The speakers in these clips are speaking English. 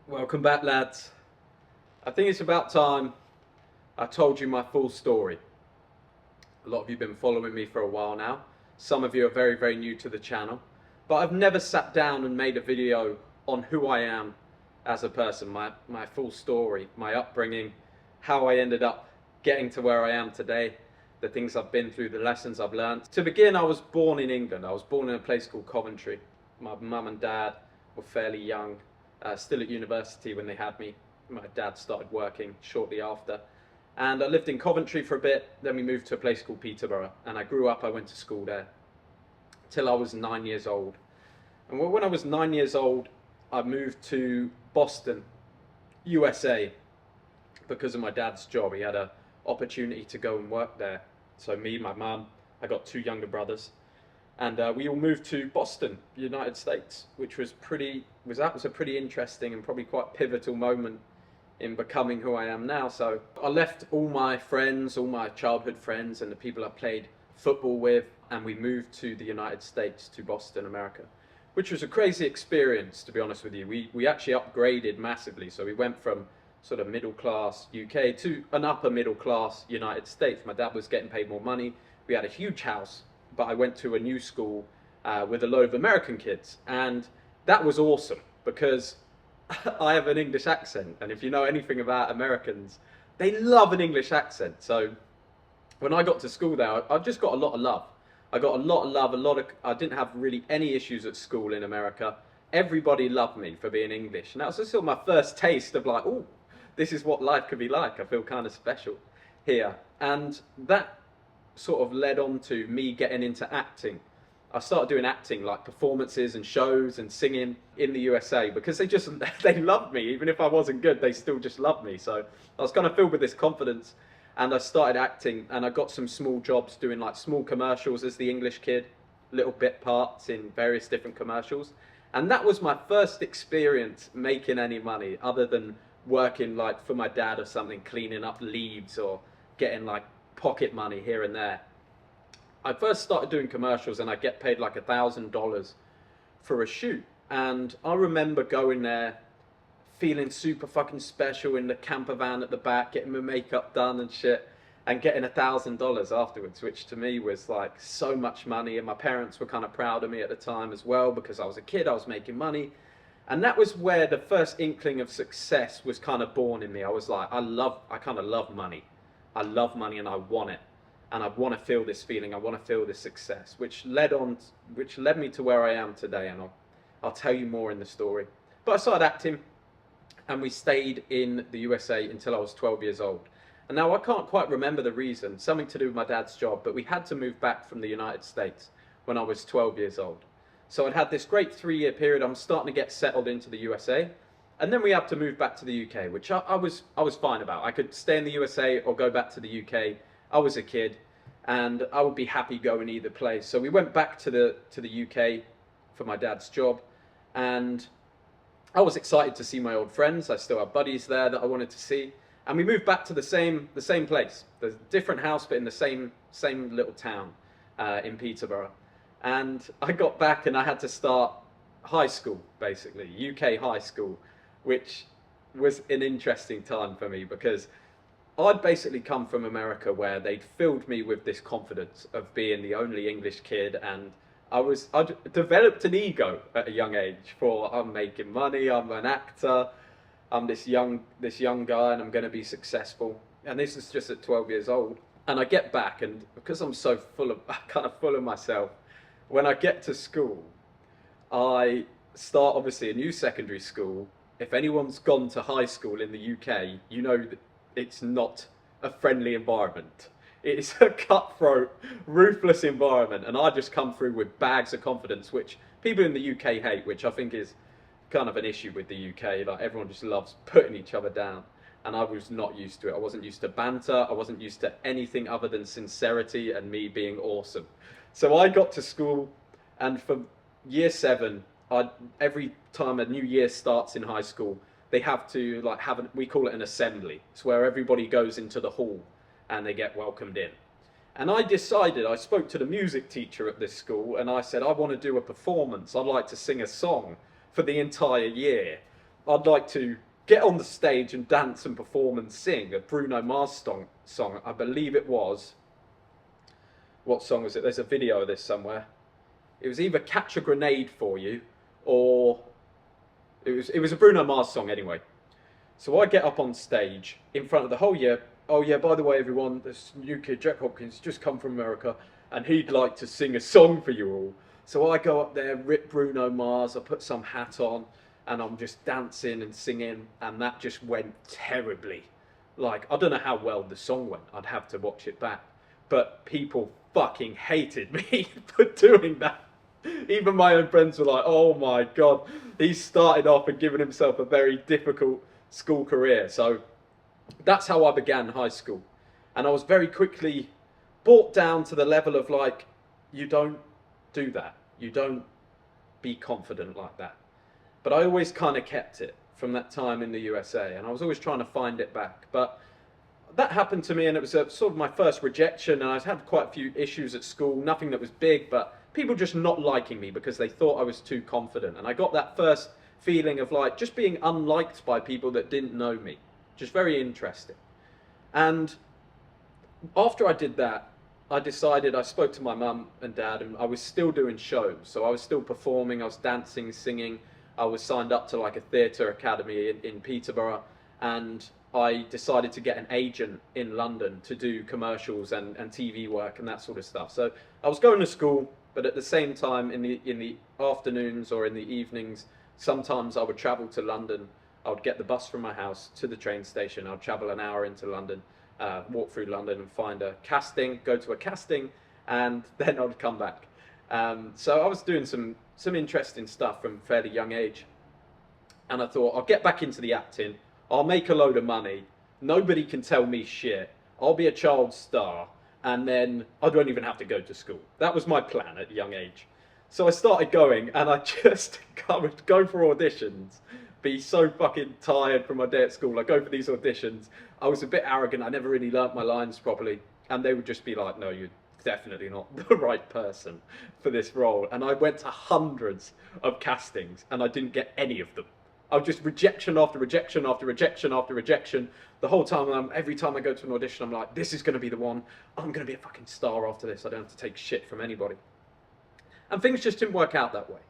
Welcome back, lads. I think it's about time I told you my full story. A lot of you have been following me for a while now. Some of you are very, very new to the channel. But I've never sat down and made a video on who I am as a person, my full story, my upbringing, how I ended up getting to where I am today, the things I've been through, the lessons I've learned. To begin, I was born in England. I was born in a place called Coventry. My mum and dad were fairly young, still at university when they had me. My dad started working shortly after. And I lived in Coventry for a bit, then we moved to a place called Peterborough. And I grew up, I went to school there till I was 9 years old. And when I was 9 years old, I moved to Boston, USA, because of my dad's job. He had an opportunity to go and work there. So me, my mum, I got two younger brothers, and we all moved to Boston, United States, which was a pretty interesting and probably quite pivotal moment in becoming who I am now. So I left all my friends, all my childhood friends, and the people I played football with, and we moved to the United States, to Boston, America, which was a crazy experience, to be honest with you. We actually upgraded massively. So we went from sort of middle class UK to an upper middle class United States. My dad was getting paid more money. We had a huge house, but I went to a new school with a load of American kids, and that was awesome because I have an English accent, and if you know anything about Americans, they love an English accent. So when I got to school there, I just got a lot of love. I got a lot of love, I didn't have really any issues at school in America. Everybody loved me for being English, and that was just sort of my first taste of like, oh, this is what life could be like. I feel kind of special here. And that sort of led on to me getting into acting. I started doing acting, like performances and shows and singing in the USA, because they loved me. Even if I wasn't good, they still just loved me. So I was kind of filled with this confidence, and I started acting, and I got some small jobs doing like small commercials as the English kid, little bit parts in various different commercials. And that was my first experience making any money other than working like for my dad or something, cleaning up leaves or getting like pocket money here and there. I first started doing commercials, and I get paid like $1,000 for a shoot. And I remember going there feeling super fucking special in the camper van at the back, getting my makeup done and shit, and getting $1,000 afterwards, which to me was like so much money. And my parents were kind of proud of me at the time as well, because I was a kid, I was making money. And that was where the first inkling of success was kind of born in me. I was like, I kind of love money. I love money and I want it. And I want to feel this feeling. I want to feel this success, which led me to where I am today. And I'll tell you more in the story. But I started acting, and we stayed in the USA until I was 12 years old. And now I can't quite remember the reason, something to do with my dad's job, but we had to move back from the United States when I was 12 years old. So I'd had this great 3-year period. I'm starting to get settled into the USA. And then we had to move back to the UK, which I was fine about. I could stay in the USA or go back to the UK. I was a kid, and I would be happy going either place. So we went back to the UK for my dad's job, and I was excited to see my old friends. I still have buddies there that I wanted to see, and we moved back to the same place. There's a different house, but in the same little town in Peterborough. And I got back, and I had to start high school, basically UK high school, which was an interesting time for me because I'd basically come from America, where they'd filled me with this confidence of being the only English kid, and I'd developed an ego at a young age for I'm making money, I'm an actor, I'm this young guy, and I'm going to be successful. And this is just at 12 years old. And I get back, and because I'm so kind of full of myself, when I get to school, I start obviously a new secondary school. If anyone's gone to high school in the UK, you know that it's not a friendly environment. It's a cutthroat, ruthless environment, and I just come through with bags of confidence, which people in the UK hate, which I think is kind of an issue with the UK. Like, everyone just loves putting each other down, and I was not used to it. I wasn't used to banter. I wasn't used to anything other than sincerity and me being awesome. So I got to school, and for year 7, every time a new year starts in high school, they have to like we call it an assembly. It's where everybody goes into the hall and they get welcomed in. And I spoke to the music teacher at this school, and I said, I want to do a performance. I'd like to sing a song for the entire year. I'd like to get on the stage and dance and perform and sing a Bruno Mars song. I believe it was. What song was it? There's a video of this somewhere. It was either Catch a Grenade for You or it was a Bruno Mars song anyway. So I get up on stage in front of the whole year. Oh yeah, by the way, everyone, this new kid, Jack Hopkins, just come from America, and he'd like to sing a song for you all. So I go up there, rip Bruno Mars, I put some hat on, and I'm just dancing and singing, and that just went terribly. Like, I don't know how well the song went, I'd have to watch it back. But people fucking hated me for doing that. Even my own friends were like, oh my God, he started off and given himself a very difficult school career. So that's how I began high school. And I was very quickly brought down to the level of like, you don't do that. You don't be confident like that. But I always kind of kept it from that time in the USA, and I was always trying to find it back. But that happened to me, and it was sort of my first rejection, and I had quite a few issues at school, nothing that was big, but people just not liking me because they thought I was too confident. And I got that first feeling of like just being unliked by people that didn't know me. Just very interesting. And after I did that, I decided, I spoke to my mum and dad, and I was still doing shows. So I was still performing, I was dancing, singing. I was signed up to like a theatre academy in Peterborough, and I decided to get an agent in London to do commercials and TV work and that sort of stuff. So I was going to school, but at the same time in the afternoons or in the evenings, sometimes I would travel to London. I would get the bus from my house to the train station. I'd travel an hour into London, walk through London and find a casting, go to a casting, and then I'd come back. So I was doing some interesting stuff from a fairly young age. And I thought, I'll get back into the acting. I'll make a load of money. Nobody can tell me shit. I'll be a child star. And then I don't even have to go to school. That was my plan at a young age. So I started going, and I just would go for auditions, be so fucking tired from my day at school. I'd go for these auditions. I was a bit arrogant. I never really learnt my lines properly. And they would just be like, no, you're definitely not the right person for this role. And I went to hundreds of castings, and I didn't get any of them. I was just rejection after rejection after rejection after rejection. The whole time, every time I go to an audition, I'm like, this is going to be the one. I'm going to be a fucking star after this. I don't have to take shit from anybody. And things just didn't work out that way.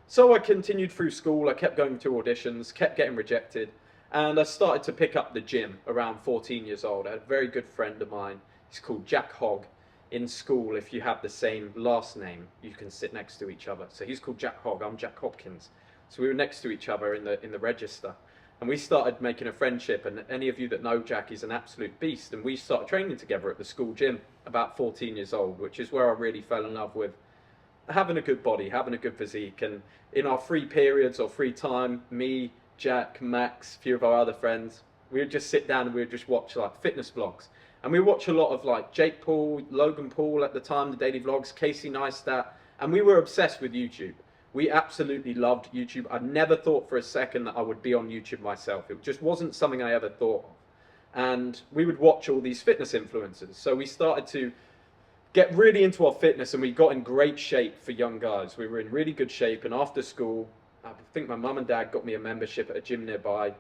So I continued through school. I kept going to auditions, kept getting rejected. And I started to pick up the gym around 14 years old. I had a very good friend of mine. He's called Jack Hogg. In school, if you have the same last name, you can sit next to each other. So he's called Jack Hogg. I'm Jack Hopkins. So we were next to each other in the register, and we started making a friendship. And any of you that know Jack, he's an absolute beast. And we started training together at the school gym about 14 years old, which is where I really fell in love with having a good body, having a good physique. And in our free periods or free time, me, Jack, Max, a few of our other friends, we would just sit down and we would just watch like fitness vlogs. And we watch a lot of like Jake Paul, Logan Paul at the time, the daily vlogs, Casey Neistat, and we were obsessed with YouTube. We absolutely loved YouTube. I never thought for a second that I would be on YouTube myself. It just wasn't something I ever thought of. And we would watch all these fitness influencers. So we started to get really into our fitness, and we got in great shape for young guys. We were in really good shape, and after school, I think my mum and dad got me a membership at a gym nearby.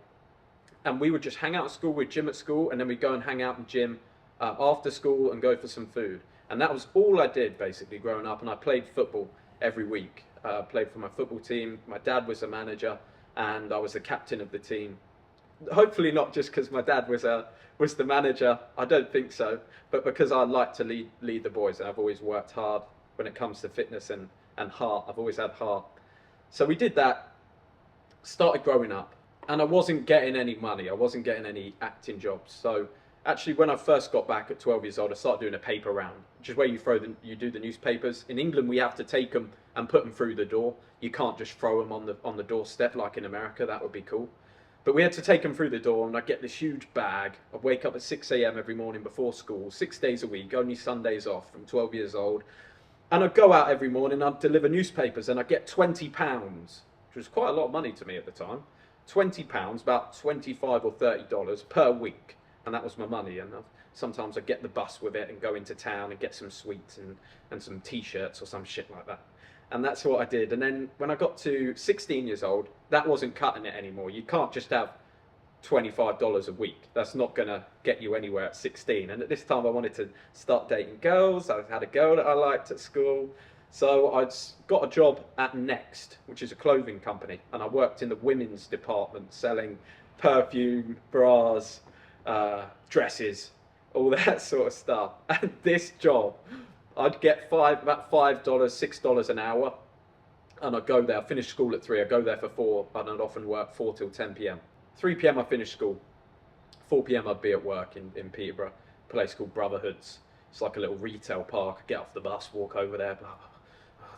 And we would just hang out at school, we'd gym at school, and then we'd go and hang out in gym after school and go for some food. And that was all I did basically growing up. And I played football every week. Played for my football team. My dad was a manager, and I was the captain of the team. Hopefully not just because my dad was the manager. I don't think so, but because I like to lead the boys, and I've always worked hard when it comes to fitness and heart. I've always had heart. So we did that. Started growing up, and I wasn't getting any money. I wasn't getting any acting jobs. So actually, when I first got back at 12 years old, I started doing a paper round, which is where you do the newspapers. In England, we have to take them and put them through the door. You can't just throw them on the doorstep like in America. That would be cool. But we had to take them through the door, and I'd get this huge bag. I'd wake up at 6 a.m. every morning before school, 6 days a week, only Sundays off from 12 years old. And I'd go out every morning, I'd deliver newspapers, and I'd get £20, which was quite a lot of money to me at the time. £20, about $25 or $30 per week. And that was my money. And sometimes I'd get the bus with it and go into town and get some sweets and some t-shirts or some shit like that. And that's what I did. And then when I got to 16 years old, that wasn't cutting it anymore. You can't just have $25 a week. That's not going to get you anywhere at 16. And at this time, I wanted to start dating girls. I had a girl that I liked at school. So I'd got a job at Next, which is a clothing company. And I worked in the women's department selling perfume, bras, dresses, all that sort of stuff. And this job, I'd get about $5, $6 an hour. And I'd go there, I'd finish school at 3, I'd go there for 4, and I'd often work 4 till 10 p.m. 3 p.m. I finished school, 4 p.m. I'd be at work in Peterborough, a place called Brotherhoods. It's like a little retail park. I'd get off the bus, walk over there, oh,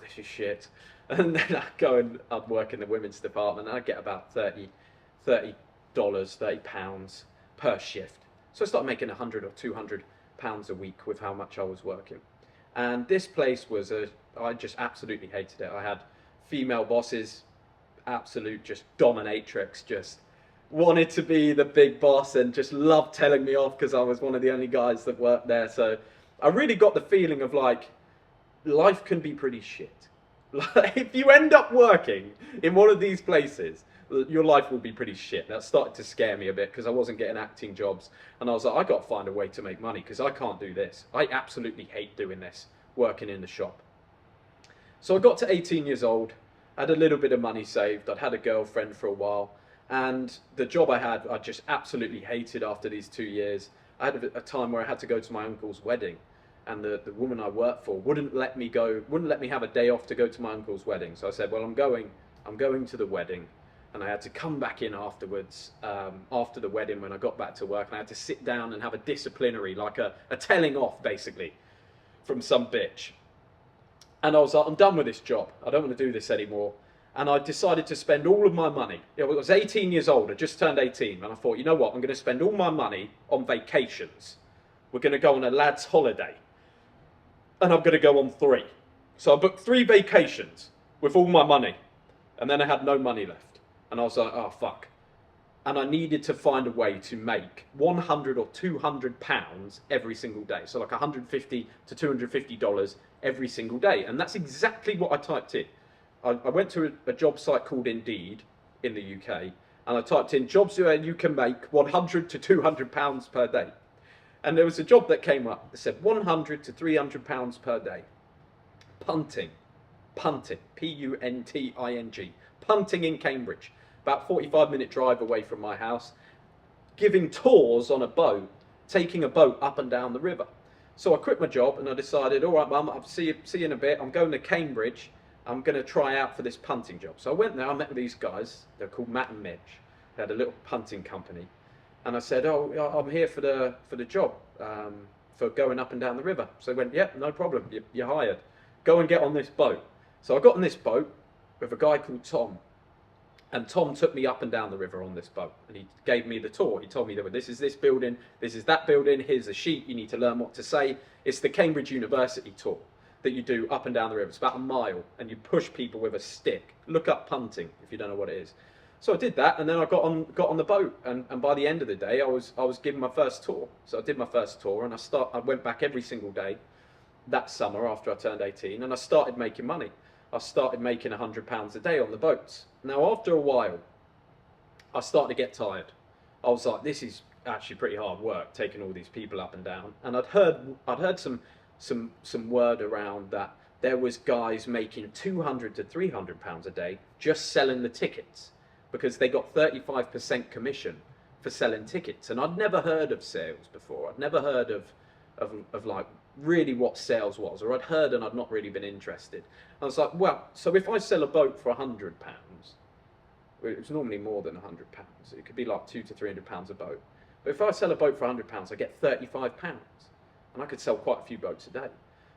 this is shit. And then I'd go and I'd work in the women's department, and I'd get about £30 per shift. So I started making £100 or £200 a week with how much I was working. And this place was I just absolutely hated it. I had female bosses, absolute just dominatrix, just wanted to be the big boss and just loved telling me off because I was one of the only guys that worked there. So I really got the feeling of like, life can be pretty shit. Like, if you end up working in one of these places, your life will be pretty shit. That started to scare me a bit because I wasn't getting acting jobs. And I was like, I got to find a way to make money because I can't do this. I absolutely hate doing this, working in the shop. So I got to 18 years old, had a little bit of money saved. I'd had a girlfriend for a while. And the job I had, I just absolutely hated after these 2 years. I had a time where I had to go to my uncle's wedding. And the woman I worked for wouldn't let me have a day off to go to my uncle's wedding. So I said, well, I'm going to the wedding. And I had to come back in afterwards, after the wedding when I got back to work. And I had to sit down and have a disciplinary, like a telling off, basically, from some bitch. And I was like, I'm done with this job. I don't want to do this anymore. And I decided to spend all of my money. I was 18 years old. I just turned 18. And I thought, you know what? I'm going to spend all my money on vacations. We're going to go on a lad's holiday. And I'm going to go on 3. So I booked 3 vacations with all my money. And then I had no money left. And I was like, oh, fuck. And I needed to find a way to make £100 or £200 every single day. So like $150 to $250 every single day. And that's exactly what I typed in. I went to a job site called Indeed in the UK, and I typed in jobs where you can make £100 to £200 per day. And there was a job that came up that said £100 to £300 per day. Punting, P-U-N-T-I-N-G, punting in Cambridge, about 45-minute drive away from my house, giving tours on a boat, taking a boat up and down the river. So I quit my job and I decided, all right, Mum, I'll see you in a bit. I'm going to Cambridge. I'm going to try out for this punting job. So I went there, I met with these guys. They're called Matt and Mitch. They had a little punting company. And I said, oh, I'm here for the job, for going up and down the river. So they went, yeah, no problem, you're hired. Go and get on this boat. So I got on this boat with a guy called Tom. And Tom took me up and down the river on this boat. And he gave me the tour. He told me that this is this building, this is that building, here's a sheet, you need to learn what to say. It's the Cambridge University tour that you do up and down the river. It's about a mile, and you push people with a stick. Look up punting if you don't know what it is. So I did that, and then I got on the boat, and by the end of the day, I was given my first tour. So I did my first tour, and I went back every single day that summer after I turned 18, and I started making money. I started making £100 a day on the boats. Now, after a while, I started to get tired. I was like, this is actually pretty hard work, taking all these people up and down. And I'd heard some word around that there was guys making £200 to £300 a day just selling the tickets, because they got 35% commission for selling tickets. And I'd never heard of sales before. I'd never heard of like really what sales was, or I'd heard and I'd not really been interested. I was like, well, so if I sell a boat for £100, it was normally more than £100. It could be like £200 to £300 a boat. But if I sell a boat for £100, I get £35. And I could sell quite a few boats a day.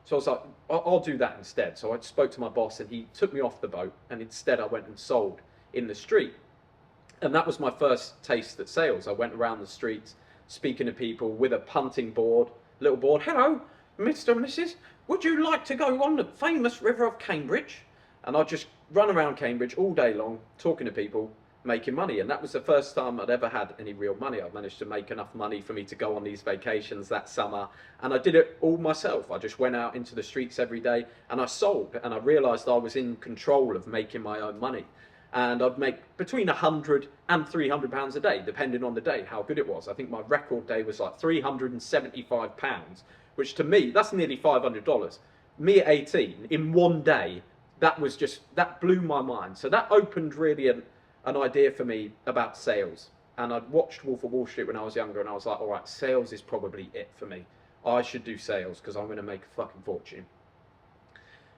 So I was like, I'll do that instead. So I spoke to my boss and he took me off the boat, and instead I went and sold in the street. And that was my first taste at sales. I went around the streets speaking to people with a punting board, little board. Hello, Mr. and Mrs. Would you like to go on the famous river of Cambridge? And I'd just run around Cambridge all day long, talking to people, making money. And that was the first time I'd ever had any real money. I managed to make enough money for me to go on these vacations that summer, and I did it all myself. I just went out into the streets every day and I sold, and I realized I was in control of making my own money. And I'd make between 100 and 300 pounds a day, depending on the day, how good it was. I think my record day was like 375 pounds, which to me, that's nearly $500. Me at 18, in one day, that blew my mind. So that opened really an idea for me about sales. And I'd watched Wolf of Wall Street when I was younger, and I was like, all right, sales is probably it for me. I should do sales because I'm going to make a fucking fortune.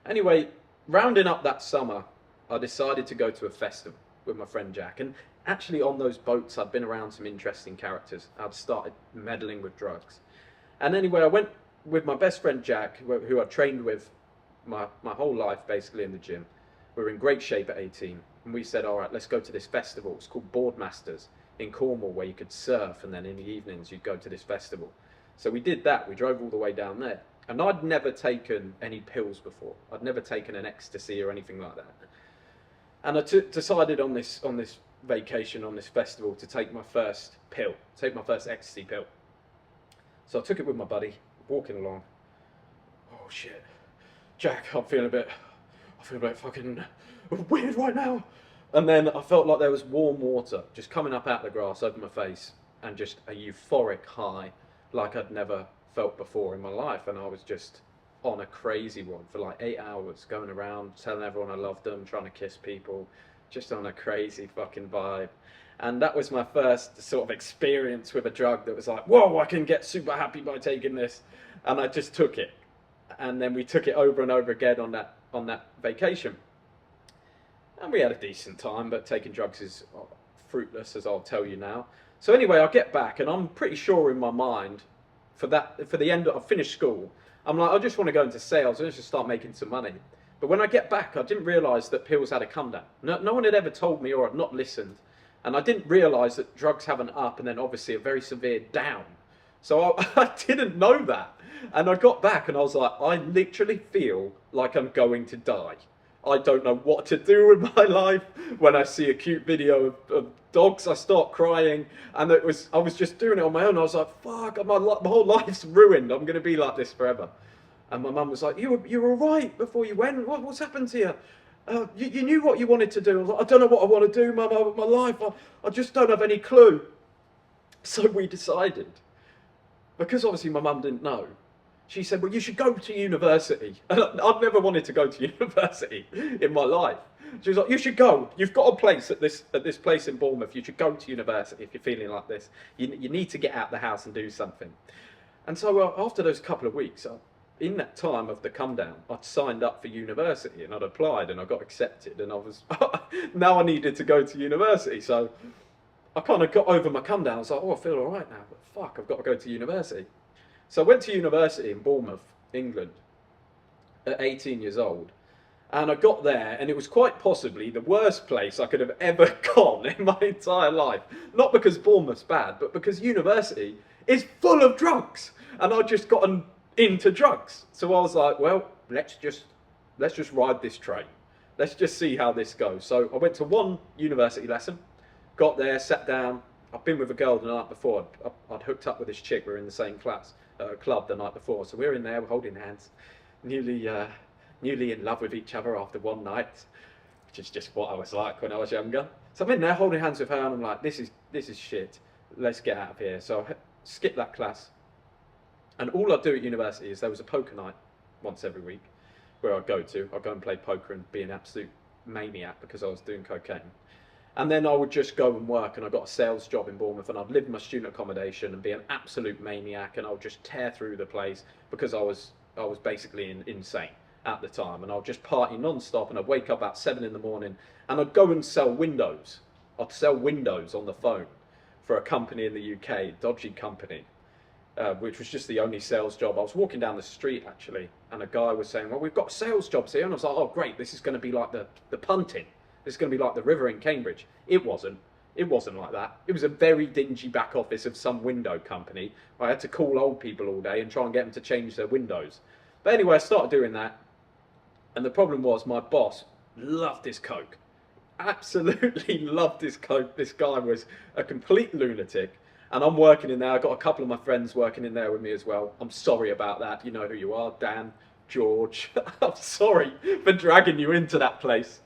Anyway, rounding up that summer, I decided to go to a festival with my friend Jack. And actually on those boats, I'd been around some interesting characters. I'd started meddling with drugs. And anyway, I went with my best friend Jack, who I trained with my whole life basically in the gym. We were in great shape at 18. And we said, all right, let's go to this festival. It's called Boardmasters in Cornwall, where you could surf, and then in the evenings you'd go to this festival. So we did that. We drove all the way down there. And I'd never taken any pills before. I'd never taken an ecstasy or anything like that. And I decided on this vacation, on this festival, to take my first pill, take my first ecstasy pill. So I took it with my buddy, walking along. Oh shit, Jack, I'm feeling a bit fucking weird right now. And then I felt like there was warm water just coming up out of the grass over my face, and just a euphoric high like I'd never felt before in my life. And I was just on a crazy one for like 8 hours, going around telling everyone I loved them, trying to kiss people, just on a crazy fucking vibe. And that was my first sort of experience with a drug that was like, whoa, I can get super happy by taking this. And I just took it. And then we took it over and over again on that vacation. And we had a decent time, but taking drugs is fruitless, as I'll tell you now. So anyway, I get back, and I'm pretty sure in my mind, for the end, I finished school, I'm like, I just want to go into sales and just start making some money. But when I get back, I didn't realise that pills had a come down. No one had ever told me, or I'd not listened. And I didn't realise that drugs have an up and then obviously a very severe down. So I didn't know that. And I got back and I was like, I literally feel like I'm going to die. I don't know what to do with my life. When I see a cute video of dogs, I start crying. And I was just doing it on my own. I was like, fuck, my whole life's ruined. I'm going to be like this forever. And my mum was like, you were all right before you went. What's happened to you? You knew what you wanted to do. I was like, I don't know what I want to do, Mum, with my life. I just don't have any clue. So we decided, because obviously my mum didn't know, she said, well, you should go to university. And I've never wanted to go to university in my life. She was like, you should go. You've got a place at this place in Bournemouth. You should go to university if you're feeling like this. You need to get out of the house and do something. And so after those couple of weeks, in that time of the come down, I'd signed up for university and I'd applied and I got accepted, and I was now I needed to go to university. So I kind of got over my come down. I was like, oh, I feel all right now, but fuck, I've got to go to university. So I went to university in Bournemouth, England, at 18 years old. And I got there, and it was quite possibly the worst place I could have ever gone in my entire life. Not because Bournemouth's bad, but because university is full of drugs. And I'd just gotten into drugs. So I was like, well, let's just ride this train. Let's just see how this goes. So I went to one university lesson, got there, sat down. I've been with a girl the night before. I'd hooked up with this chick. We were in the same club the night before. So we were in there, we're holding hands, newly in love with each other after one night, which is just what I was like when I was younger. So I'm in there holding hands with her, and I'm like, this is shit. Let's get out of here. So I skipped that class. And all I'd do at university is there was a poker night once every week where I'd go and play poker and be an absolute maniac because I was doing cocaine. And then I would just go and work, and I got a sales job in Bournemouth, and I'd live in my student accommodation and be an absolute maniac, and I would just tear through the place because I was basically insane at the time, and I'd just party non-stop, and I'd wake up at 7 in the morning and I'd go and sell windows. I'd sell windows on the phone for a company in the UK, dodgy company. Which was just the only sales job. I was walking down the street actually, and a guy was saying, well, we've got sales jobs here. And I was like, oh great, this is going to be like the punting. This is going to be like the river in Cambridge. It wasn't like that. It was a very dingy back office of some window company. I had to call old people all day and try and get them to change their windows. But anyway, I started doing that. And the problem was my boss loved his coke. absolutely loved this coach. This guy was a complete lunatic. And I'm working in there. I've got a couple of my friends working in there with me as well. I'm sorry about that. You know who you are, Dan, George. I'm sorry for dragging you into that place.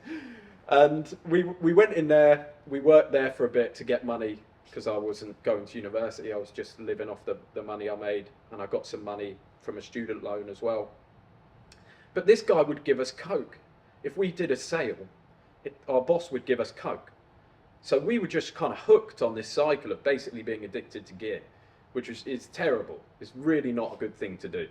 And we went in there. We worked there for a bit to get money because I wasn't going to university. I was just living off the money I made. And I got some money from a student loan as well. But this guy would give us Coke. If we did a sale, our boss would give us Coke. So we were just kind of hooked on this cycle of basically being addicted to gear, which is terrible. It's really not a good thing to do.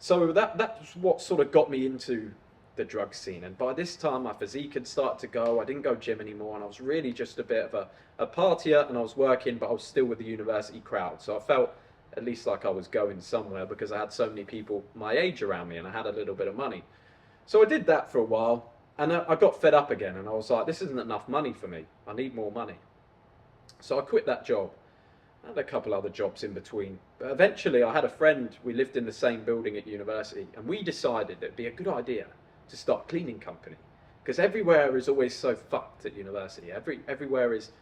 So that's what sort of got me into the drug scene. And by this time, my physique had started to go. I didn't go gym anymore, and I was really just a bit of a partier, and I was working, but I was still with the university crowd. So I felt at least like I was going somewhere because I had so many people my age around me, and I had a little bit of money. So I did that for a while. And I got fed up again, and I was like, this isn't enough money for me. I need more money. So I quit that job. I had a couple other jobs in between. But eventually I had a friend, we lived in the same building at university, and we decided it'd be a good idea to start a cleaning company. Because everywhere is always so fucked at university. Everywhere is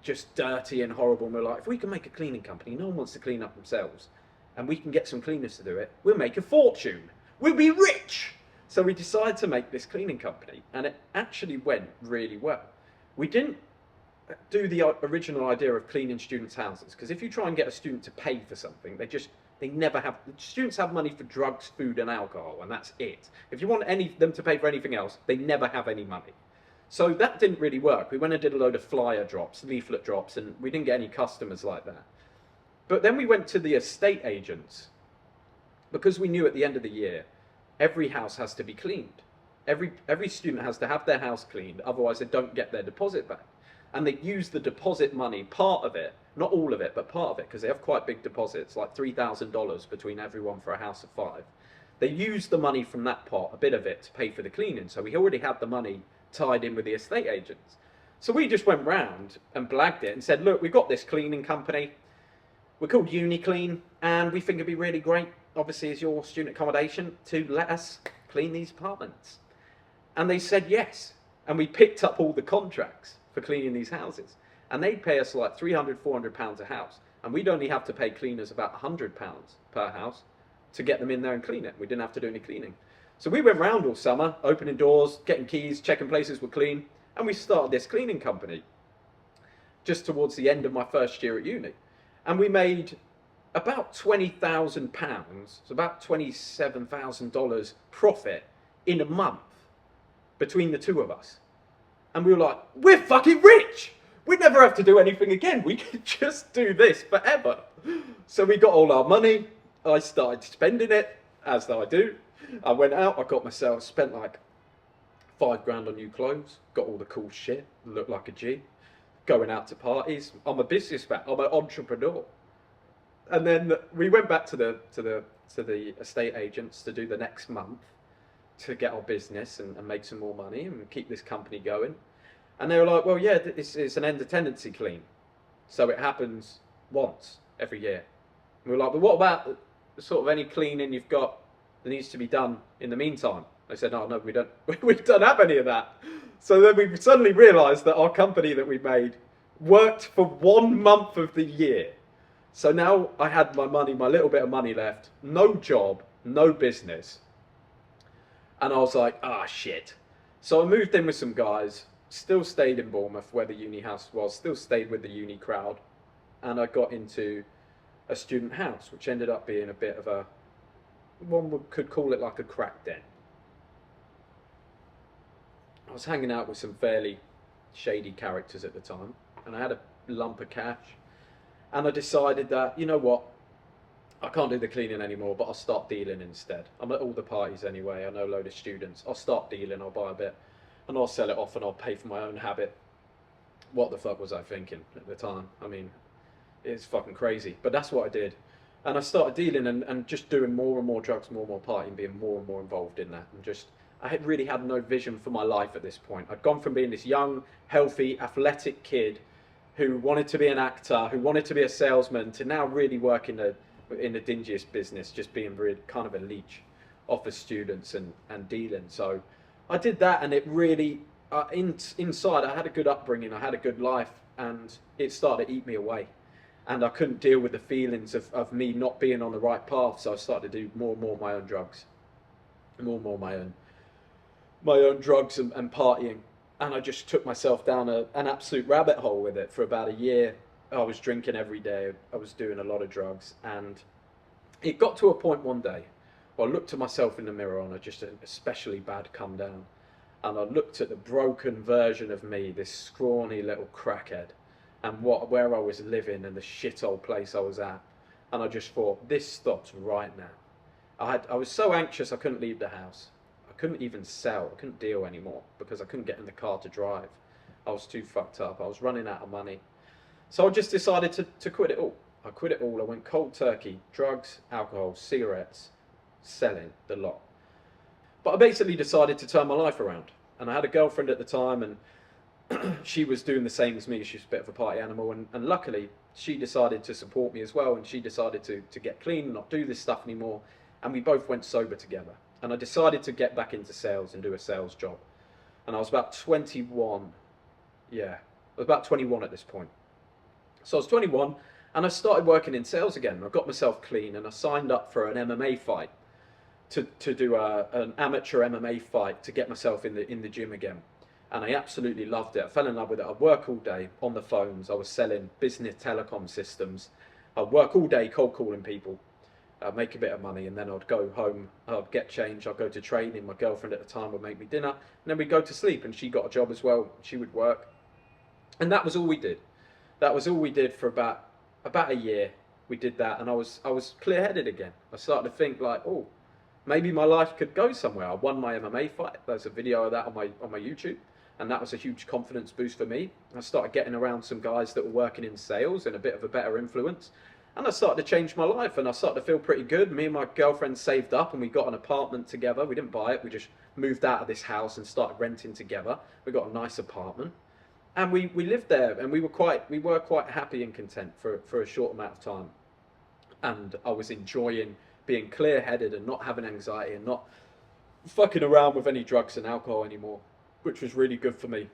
just dirty and horrible. And we're like, if we can make a cleaning company, no one wants to clean up themselves, and we can get some cleaners to do it, we'll make a fortune. We'll be rich. So we decided to make this cleaning company, and it actually went really well. We didn't do the original idea of cleaning students' houses, because if you try and get a student to pay for something, they never have. Students have money for drugs, food, and alcohol, and that's it. If you want them to pay for anything else, they never have any money. So that didn't really work. We went and did a load of flyer drops, leaflet drops, and we didn't get any customers like that. But then we went to the estate agents, because we knew at the end of the year, every house has to be cleaned. Every student has to have their house cleaned, otherwise they don't get their deposit back. And they use the deposit money, part of it, not all of it, but part of it, because they have quite big deposits, like $3,000 between everyone for a house of 5. They use the money from that pot, a bit of it, to pay for the cleaning. So we already had the money tied in with the estate agents. So we just went round and blagged it and said, look, we've got this cleaning company. We're called UniClean, and we think it'd be really great, obviously, as your student accommodation, to let us clean these apartments. And they said yes. And we picked up all the contracts for cleaning these houses. And they'd pay us like £300, £400 a house. And we'd only have to pay cleaners about £100 per house to get them in there and clean it. We didn't have to do any cleaning. So we went round all summer, opening doors, getting keys, checking places were clean. And we started this cleaning company just towards the end of my first year at uni. And we made about £20,000, so about $27,000 profit in a month between the two of us. And we were like, we're fucking rich. We'd never have to do anything again. We could just do this forever. So we got all our money. I started spending it, as I do. I went out, I got myself, spent like £5 on new clothes, got all the cool shit, looked like a G, going out to parties. I'm a businessman, I'm an entrepreneur. And then we went back to the estate agents to do the next month to get our business and make some more money and keep this company going. And they were like, well, yeah, it's an end of tenancy clean. So it happens once every year. And we were like, but what about sort of any cleaning you've got that needs to be done in the meantime? They said, no, we don't have any of that. So then we suddenly realized that our company that we made worked for 1 month of the year. So now I had my money, my little bit of money left, no job, no business. And I was like, shit. So I moved in with some guys, still stayed in Bournemouth where the uni house was, still stayed with the uni crowd. And I got into a student house, which ended up being a bit of a, could call it like a crack den. I was hanging out with some fairly shady characters at the time, and I had a lump of cash. And I decided that, you know what, I can't do the cleaning anymore, but I'll start dealing instead. I'm at all the parties anyway, I know a load of students. I'll start dealing, I'll buy a bit, and I'll sell it off and I'll pay for my own habit. What the fuck was I thinking at the time? I mean, it's fucking crazy, but that's what I did. And I started dealing and just doing more and more drugs, more and more partying, being more and more involved in that. And just, I had really had no vision for my life at this point. I'd gone from being this young, healthy, athletic kid who wanted to be an actor, who wanted to be a salesman, to now really work in the dingiest business, just being really kind of a leech off of students and dealing. So I did that, and it really, inside, I had a good upbringing, I had a good life, and it started to eat me away. And I couldn't deal with the feelings of me not being on the right path, so I started to do more and more my own drugs, more and more my own drugs and partying. And I just took myself down an absolute rabbit hole with it for about a year. I was drinking every day, I was doing a lot of drugs, and it got to a point one day where I looked at myself in the mirror on just an especially bad come down, and I looked at the broken version of me, this scrawny little crackhead, and where I was living and the shithole place I was at, and I just thought, this stops right now. I was so anxious I couldn't leave the house. I couldn't even sell. I couldn't deal anymore because I couldn't get in the car to drive. I was too fucked up. I was running out of money. So I just decided to quit it all. I quit it all. I went cold turkey, drugs, alcohol, cigarettes, selling the lot. But I basically decided to turn my life around. And I had a girlfriend at the time, and she was doing the same as me. She was a bit of a party animal, and luckily she decided to support me as well, and she decided to get clean and not do this stuff anymore, and we both went sober together. And I decided to get back into sales and do a sales job. And I was about 21. Yeah, I was about 21 at this point. So I was 21, and I started working in sales again. I got myself clean, and I signed up for an MMA fight to do an amateur MMA fight to get myself in the gym again. And I absolutely loved it. I fell in love with it. I'd work all day on the phones. I was selling business telecom systems. I'd work all day cold calling people. I'd make a bit of money, and then I'd go home. I'd get changed. I'd go to training. My girlfriend at the time would make me dinner, and then we'd go to sleep. And she got a job as well. She would work, and that was all we did. That was all we did for about a year. We did that, and I was clear-headed again. I started to think like, oh, maybe my life could go somewhere. I won my MMA fight. There's a video of that on my YouTube. And that was a huge confidence boost for me. I started getting around some guys that were working in sales and a bit of a better influence. And I started to change my life, and I started to feel pretty good. Me and my girlfriend saved up, and we got an apartment together. We didn't buy it. We just moved out of this house and started renting together. We got a nice apartment. And we lived there, and we were quite happy and content for a short amount of time. And I was enjoying being clear-headed and not having anxiety and not fucking around with any drugs and alcohol anymore, which was really good for me.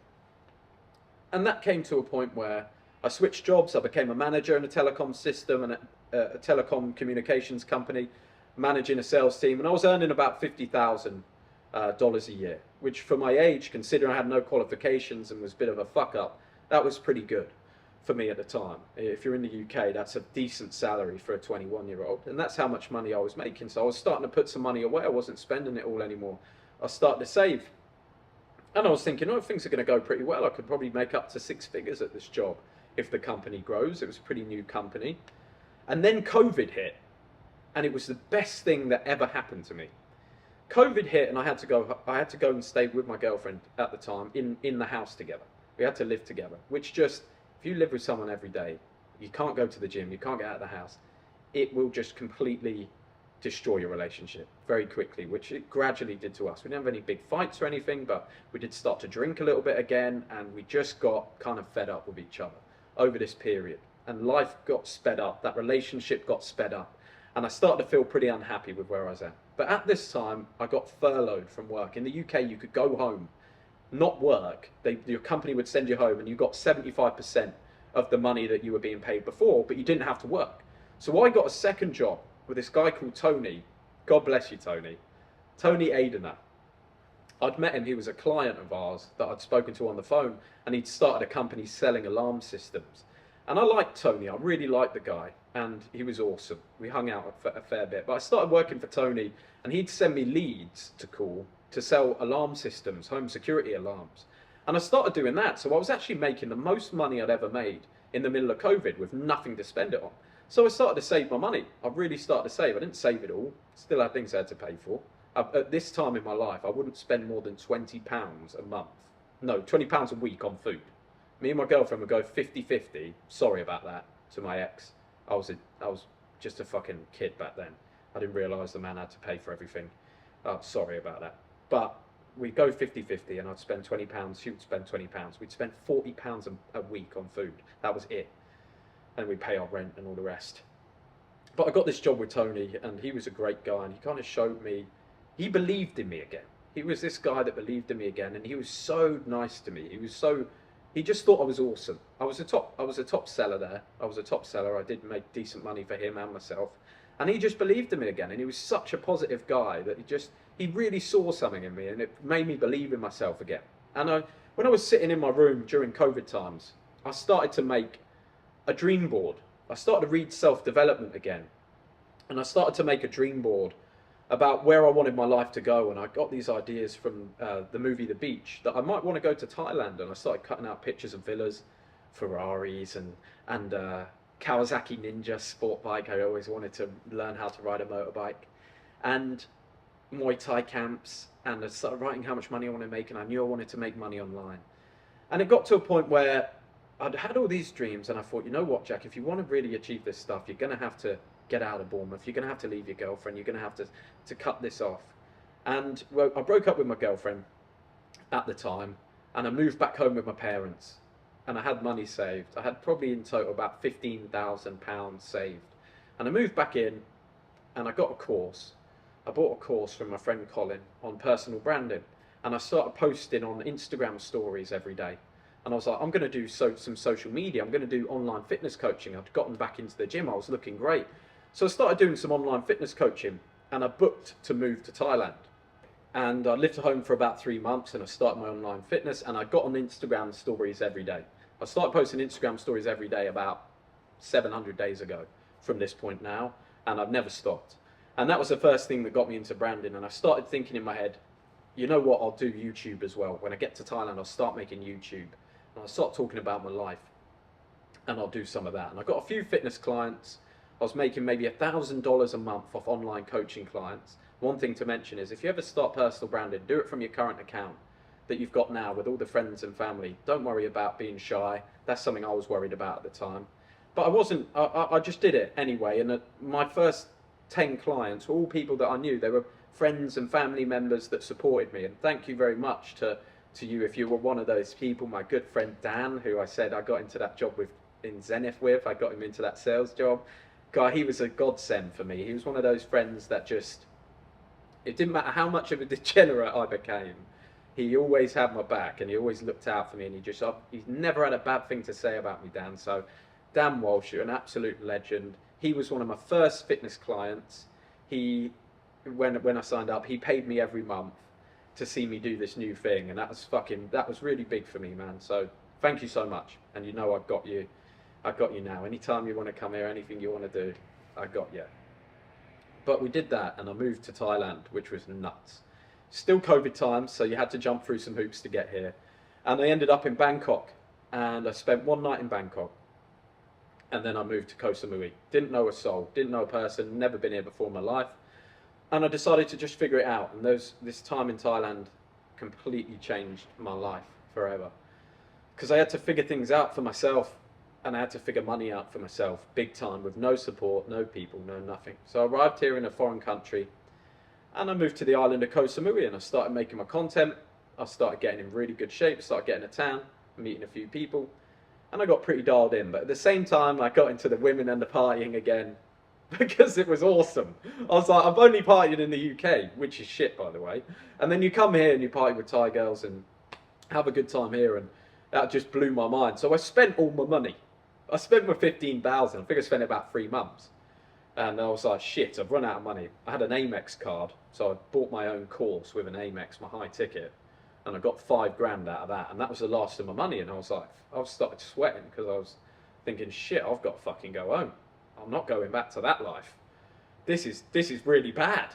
And that came to a point where I switched jobs. I became a manager in a telecom system and a telecom communications company, managing a sales team, and I was earning about $50,000 a year, which for my age, considering I had no qualifications and was a bit of a fuck up, that was pretty good for me at the time. If you're in the UK, that's a decent salary for a 21-year-old, and that's how much money I was making. So I was starting to put some money away. I wasn't spending it all anymore. I started to save. And I was thinking, oh, things are going to go pretty well. I could probably make up to 6 figures at this job if the company grows. It was a pretty new company. And then COVID hit, and it was the best thing that ever happened to me. COVID hit, and I had to go and stay with my girlfriend at the time in the house together. We had to live together, which just, if you live with someone every day, you can't go to the gym, you can't get out of the house, it will just completely destroy your relationship very quickly, which it gradually did to us. We didn't have any big fights or anything, but we did start to drink a little bit again, and we just got kind of fed up with each other over this period. And life got sped up, that relationship got sped up, and I started to feel pretty unhappy with where I was at. But at this time, I got furloughed from work. In the UK, you could go home, not work. Your company would send you home, and you got 75% of the money that you were being paid before, but you didn't have to work. So I got a second job with this guy called Tony. God bless you, Tony. Tony Aidener. I'd met him. He was a client of ours that I'd spoken to on the phone, and he'd started a company selling alarm systems. And I liked Tony. I really liked the guy, and he was awesome. We hung out a fair bit. But I started working for Tony, and he'd send me leads to call to sell alarm systems, home security alarms. And I started doing that. So I was actually making the most money I'd ever made in the middle of COVID with nothing to spend it on. So I started to save my money. I really started to save. I didn't save it all. Still had things I had to pay for. At this time in my life, I wouldn't spend more than £20 a month. No, £20 a week on food. Me and my girlfriend would go 50-50. Sorry about that to my ex. I was just a fucking kid back then. I didn't realise the man had to pay for everything. Sorry about that. But we'd go 50-50, and I'd spend £20. She would spend £20. We'd spend £40 a week on food. That was it. And we pay our rent and all the rest. But I got this job with Tony, and he was a great guy, and he kind of showed me, he believed in me again. He was this guy that believed in me again, and he was so nice to me. He just thought I was awesome. I was a top seller there. I was a top seller. I did make decent money for him and myself. And he just believed in me again. And he was such a positive guy that he really saw something in me, and it made me believe in myself again. And when I was sitting in my room during COVID times, I started to make a dream board. I started to read self-development again. And I started to make a dream board about where I wanted my life to go. And I got these ideas from the movie The Beach that I might want to go to Thailand. And I started cutting out pictures of villas, Ferraris, and Kawasaki Ninja sport bike. I always wanted to learn how to ride a motorbike. And Muay Thai camps. And I started writing how much money I want to make. And I knew I wanted to make money online. And it got to a point where I'd had all these dreams. And I thought, you know what, Jack, if you want to really achieve this stuff, you're going to have to get out of Bournemouth. You're going to have to leave your girlfriend. You're going to have to cut this off. And well, I broke up with my girlfriend at the time, and I moved back home with my parents, and I had money saved. I had probably in total about £15,000 saved. And I moved back in, and I got a course. I bought a course from my friend Colin on personal branding, and I started posting on Instagram stories every day. And I was like, I'm going to do some social media. I'm going to do online fitness coaching. I'd gotten back into the gym. I was looking great. So I started doing some online fitness coaching, and I booked to move to Thailand. And I lived at home for about 3 months, and I started my online fitness, and I got on Instagram stories every day. I started posting Instagram stories every day about 700 days ago from this point now, and I've never stopped. And that was the first thing that got me into branding. And I started thinking in my head, you know what, I'll do YouTube as well. When I get to Thailand, I'll start making YouTube, and I'll start talking about my life, and I'll do some of that. And I got a few fitness clients. I was making maybe $1,000 a month off online coaching clients. One thing to mention is if you ever start personal branding, do it from your current account that you've got now with all the friends and family. Don't worry about being shy. That's something I was worried about at the time. But I wasn't, I just did it anyway. And my first 10 clients were all people that I knew. They were friends and family members that supported me. And thank you very much to you if you were one of those people. My good friend Dan, who I said I got into that job with in Zenith with, I got him into that sales job. Guy, he was a godsend for me. He was one of those friends that just, it didn't matter how much of a degenerate I became, he always had my back and he always looked out for me, and he's never had a bad thing to say about me, Dan. So Dan Walsh, you're an absolute legend. He was one of my first fitness clients. When I signed up, he paid me every month to see me do this new thing, and that was really big for me, man. So thank you so much. And you know I've got you now. Anytime you want to come here, anything you want to do, I got you. But we did that, and I moved to Thailand, which was nuts. Still COVID times, so you had to jump through some hoops to get here. And I ended up in Bangkok, and I spent one night in Bangkok, and then I moved to Koh Samui. Didn't know a soul, didn't know a person, never been here before in my life. And I decided to just figure it out. And this time in Thailand completely changed my life forever. Because I had to figure things out for myself, and I had to figure money out for myself, big time, with no support, no people, no nothing. So I arrived here in a foreign country, and I moved to the island of Koh Samui, and I started making my content. I started getting in really good shape, started getting a tan, meeting a few people, and I got pretty dialed in. But at the same time, I got into the women and the partying again, because it was awesome. I was like, I've only partied in the UK, which is shit, by the way. And then you come here and you party with Thai girls and have a good time here, and that just blew my mind. So I spent all my money. I spent my 15,000. I think I spent it about 3 months. And I was like, shit, I've run out of money. I had an Amex card, so I bought my own course with an Amex, my high ticket, and I got 5 grand out of that, and that was the last of my money. And I was like, I started sweating because I was thinking, shit, I've got to fucking go home. I'm not going back to that life. This is really bad.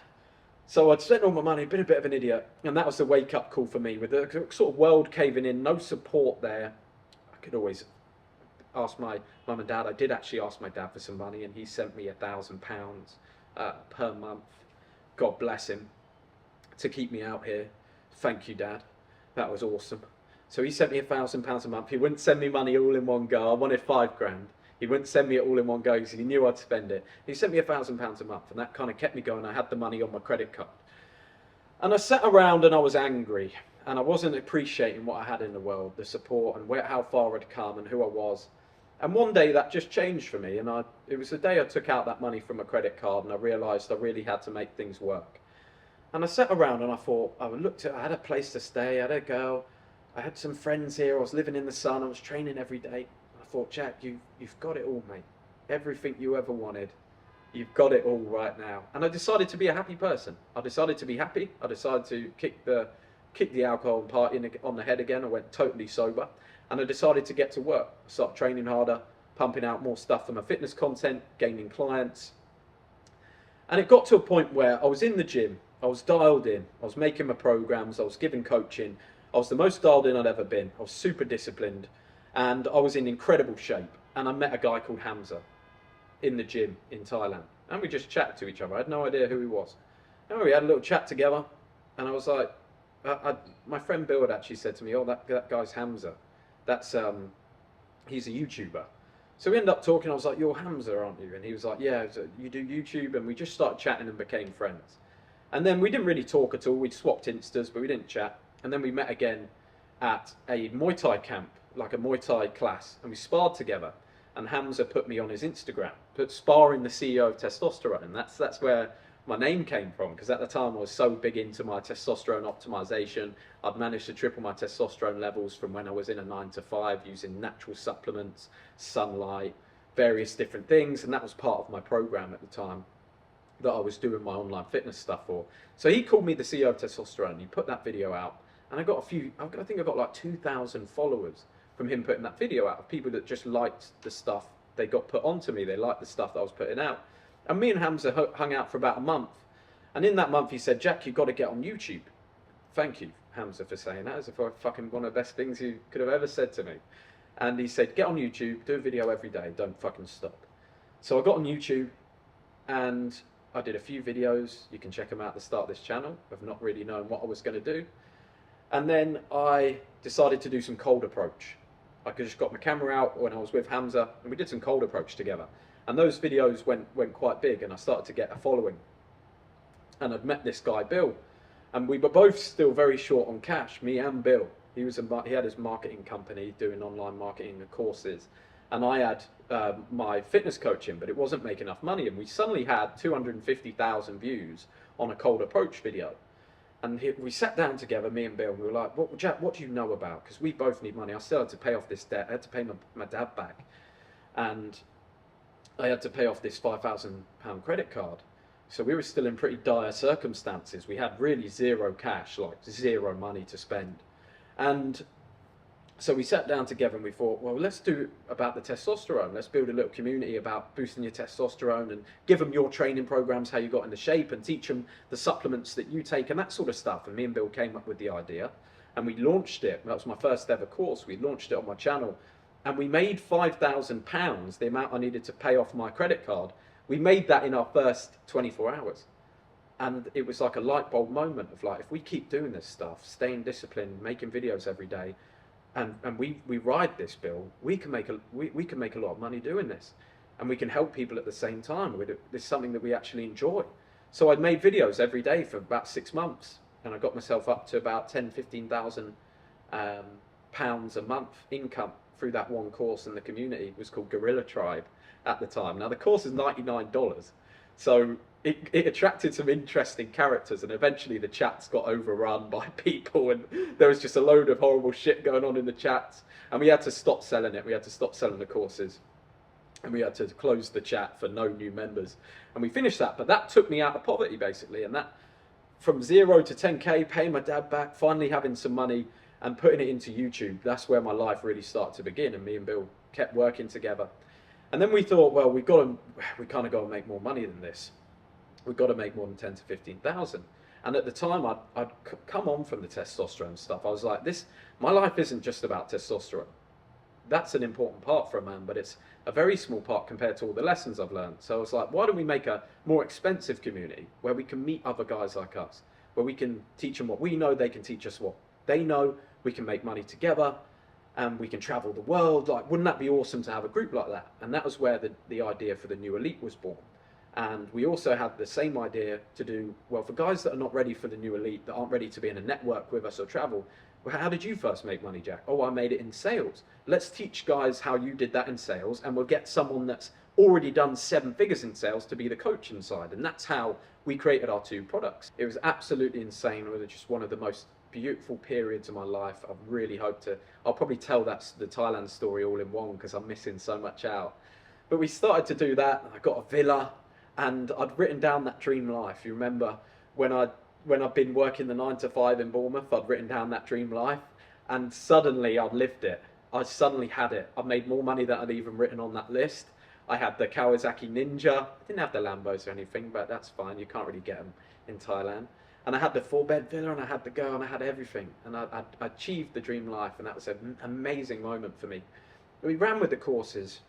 So I'd spent all my money, been a bit of an idiot, and that was the wake-up call for me, with the sort of world caving in, no support there. I could always ask my mum and dad. I did actually ask my dad for some money, and he sent me £1,000 per month. God bless him, to keep me out here. Thank you, Dad. That was awesome. So he sent me £1,000 a month. He wouldn't send me money all in one go. I wanted 5 grand. He wouldn't send me it all in one go because he knew I'd spend it. He sent me £1,000 a month, and that kind of kept me going. I had the money on my credit card. And I sat around and I was angry, and I wasn't appreciating what I had in the world, the support and how far I'd come and who I was. And one day that just changed for me, and it was the day I took out that money from my credit card, and I realised I really had to make things work. And I sat around and I thought, I had a place to stay, I had a girl, I had some friends here, I was living in the sun, I was training every day. I thought, Jack, you've got it all, mate. Everything you ever wanted, you've got it all right now. And I decided to be a happy person. I decided to be happy. I decided to kick the alcohol and partying on the head again. I went totally sober. And I decided to get to work. I started training harder, pumping out more stuff for my fitness content, gaining clients. And it got to a point where I was in the gym, I was dialed in, I was making my programs, I was giving coaching, I was the most dialed in I'd ever been, I was super disciplined, and I was in incredible shape. And I met a guy called Hamza in the gym in Thailand. And we just chatted to each other. I had no idea who he was. And we had a little chat together, and I was like, my friend Bill had actually said to me, oh, that guy's Hamza. He's a YouTuber. So we ended up talking. I was like, you're Hamza, aren't you? And he was like, yeah, so you do YouTube. And we just started chatting and became friends. And then we didn't really talk at all. We swapped Instas, but we didn't chat. And then we met again at a Muay Thai camp, like a Muay Thai class. And we sparred together. And Hamza put me on his Instagram, put sparring the CEO of testosterone. And that's where my name came from, because at the time I was so big into my testosterone optimization. I'd managed to triple my testosterone levels from when I was in a 9 to 5 using natural supplements, sunlight, various different things. And that was part of my program at the time that I was doing my online fitness stuff for. So he called me the CEO of testosterone. He put that video out, and I got I think I got like 2,000 followers from him putting that video out, of people that just liked the stuff they got put onto me. They liked the stuff that I was putting out. And me and Hamza hung out for about a month. And in that month he said, Jack, you've got to get on YouTube. Thank you, Hamza, for saying that. As if I fucking one of the best things you could have ever said to me. And he said, get on YouTube, do a video every day, don't fucking stop. So I got on YouTube and I did a few videos. You can check them out at the start of this channel, of not really knowing what I was going to do. And then I decided to do some cold approach. I just got my camera out when I was with Hamza, and we did some cold approach together. And those videos went quite big, and I started to get a following. And I'd met this guy, Bill, and we were both still very short on cash, me and Bill. He had his marketing company doing online marketing and courses, and I had my fitness coaching, but it wasn't making enough money. And we suddenly had 250,000 views on a cold approach video. And we sat down together, me and Bill, and we were like, Jack, what do you know about? Because we both need money. I still had to pay off this debt. I had to pay my dad back. And I had to pay off this £5,000 credit card. So we were still in pretty dire circumstances. We had really zero cash, like zero money to spend. And so we sat down together and we thought, well, let's do about the testosterone. Let's build a little community about boosting your testosterone and give them your training programs, how you got into shape, and teach them the supplements that you take and that sort of stuff. And me and Bill came up with the idea and we launched it. That was my first ever course. We launched it on my channel and we made £5,000, the amount I needed to pay off my credit card. We made that in our first 24 hours. And it was like a light bulb moment of like, if we keep doing this stuff, staying disciplined, making videos every day, and we ride this, Bill, we can make a lot of money doing this, and we can help people at the same time. This is something that we actually enjoy. So I'd made videos every day for about 6 months, and I got myself up to about £10,000–15,000 pounds a month income through that one course in the community. It was called Gorilla Tribe at the time. Now the course is $99, so it attracted some interesting characters, and eventually the chats got overrun by people, and there was just a load of horrible shit going on in the chats, and we had to stop selling it. We had to stop selling the courses, and we had to close the chat for no new members, and we finished that. But that took me out of poverty basically, and that from 0 to 10k, paying my dad back, finally having some money and putting it into YouTube. That's where my life really started to begin, and me and Bill kept working together. And then we thought, well, we kind of got to make more money than this. We've got to make more than 10 to 15,000. And at the time, I'd come on from the testosterone stuff. I was like, my life isn't just about testosterone. That's an important part for a man, but it's a very small part compared to all the lessons I've learned. So I was like, why don't we make a more expensive community where we can meet other guys like us, where we can teach them what we know, they can teach us what they know, we can make money together, and we can travel the world. Like, wouldn't that be awesome to have a group like that? And that was where the idea for the New Elite was born. And we also had the same idea to do, well, for guys that are not ready for the New Elite, that aren't ready to be in a network with us or travel, well, how did you first make money, Jack? Oh, I made it in sales. Let's teach guys how you did that in sales, and we'll get someone that's already done 7 figures in sales to be the coaching side. And that's how we created our 2 products. It was absolutely insane. It was just one of the most beautiful periods of my life. I really hope to, I'll probably tell the Thailand story all in one because I'm missing so much out. But we started to do that, and I got a villa, and I'd written down that dream life. You remember when I'd been working the 9 to 5 in Bournemouth, I'd written down that dream life, and suddenly I'd lived it. I suddenly had it. I made more money than I'd even written on that list. I had the Kawasaki Ninja. I didn't have the Lambos or anything, but that's fine. You can't really get them in Thailand. And I had the 4-bed villa, and I had the girl, and I had everything. And I achieved the dream life, and that was an amazing moment for me. We ran with the courses,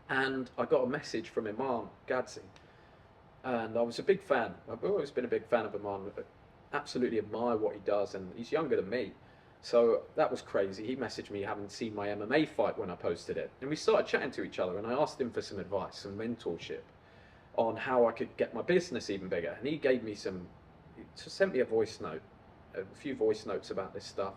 and I got a message from Imam Gadzi. And I was a big fan. I've always been a big fan of Imam. I absolutely admire what he does, and he's younger than me. So that was crazy. He messaged me having seen my MMA fight when I posted it. And we started chatting to each other, and I asked him for some advice, some mentorship on how I could get my business even bigger. And he gave me sent me a voice note, a few voice notes about this stuff,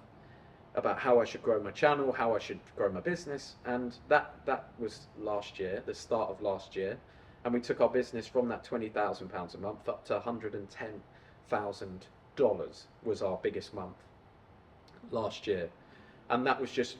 about how I should grow my channel, how I should grow my business. And that was last year, the start of last year. And we took our business from that £20,000 a month up to $110,000 was our biggest month last year. And that was just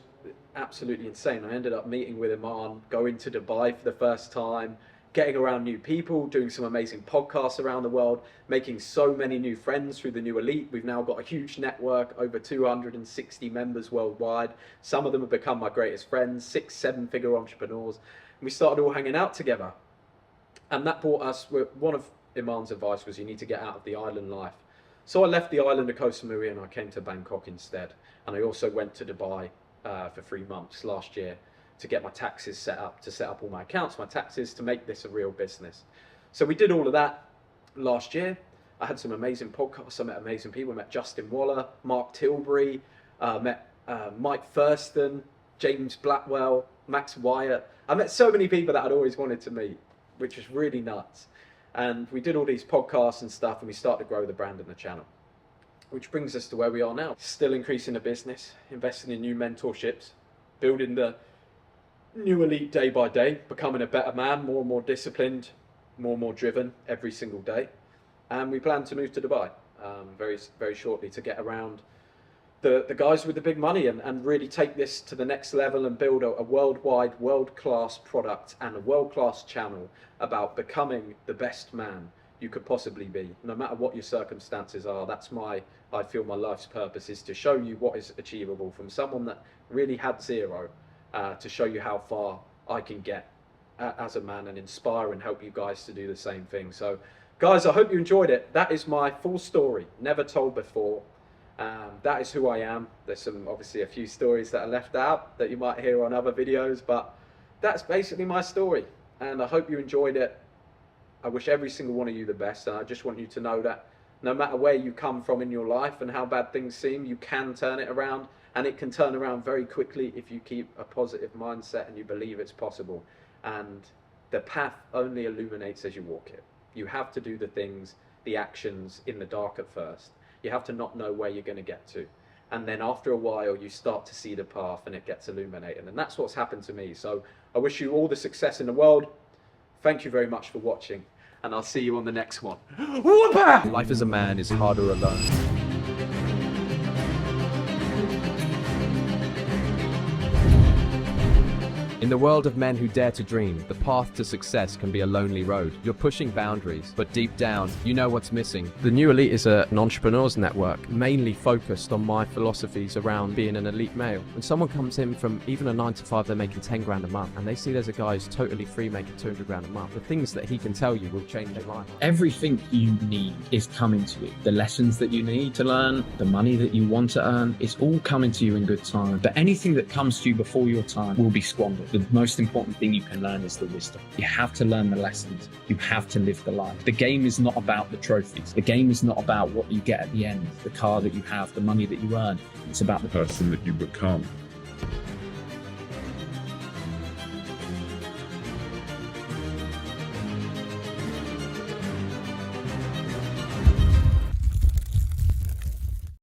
absolutely insane. I ended up meeting with Iman, going to Dubai for the first time, getting around new people, doing some amazing podcasts around the world, making so many new friends through the New Elite. We've now got a huge network, over 260 members worldwide. Some of them have become my greatest friends, 6-7-figure entrepreneurs. And we started all hanging out together. And that brought us, one of Iman's advice was you need to get out of the island life. So I left the island of Koh Samui and I came to Bangkok instead. And I also went to Dubai for 3 months last year to get my taxes set up, to set up all my accounts, my taxes, to make this a real business. So we did all of that last year. I had some amazing podcasts. I met amazing people. I met Justin Waller, Mark Tilbury, met Mike Thurston, James Blackwell, Max Wyatt. I met so many people that I'd always wanted to meet, which was really nuts. And we did all these podcasts and stuff, and we started to grow the brand and the channel, which brings us to where we are now. Still increasing the business, investing in new mentorships, building the New Elite day by day, becoming a better man, more and more disciplined, more and more driven every single day. And we plan to move to Dubai very, very shortly to get around the guys with the big money and really take this to the next level and build a worldwide, world-class product and a world-class channel about becoming the best man you could possibly be, no matter what your circumstances are. That's I feel my life's purpose is to show you what is achievable from someone that really had zero, to show you how far I can get as a man and inspire and help you guys to do the same thing. So guys, I hope you enjoyed it. That is my full story, never told before. That is who I am. There's obviously a few stories that are left out that you might hear on other videos, but that's basically my story. And I hope you enjoyed it. I wish every single one of you the best, and I just want you to know that no matter where you come from in your life and how bad things seem, you can turn it around, and it can turn around very quickly if you keep a positive mindset and you believe it's possible. And the path only illuminates as you walk it. You have to do the things, the actions in the dark at first. You have to not know where you're going to get to. And then after a while, you start to see the path and it gets illuminated. And that's what's happened to me. So I wish you all the success in the world. Thank you very much for watching. And I'll see you on the next one. Life as a man is harder alone. In the world of men who dare to dream, the path to success can be a lonely road. You're pushing boundaries, but deep down, you know what's missing. The New Elite is an entrepreneurs network, mainly focused on my philosophies around being an elite male. When someone comes in from even a 9 to 5, they're making 10 grand a month, and they see there's a guy who's totally free making 200 grand a month, the things that he can tell you will change their life. Everything you need is coming to you. The lessons that you need to learn, the money that you want to earn, it's all coming to you in good time. But anything that comes to you before your time will be squandered. The most important thing you can learn is the wisdom. You have to learn the lessons. You have to live the life. The game is not about the trophies. The game is not about what you get at the end, the car that you have, the money that you earn. It's about the person that you become.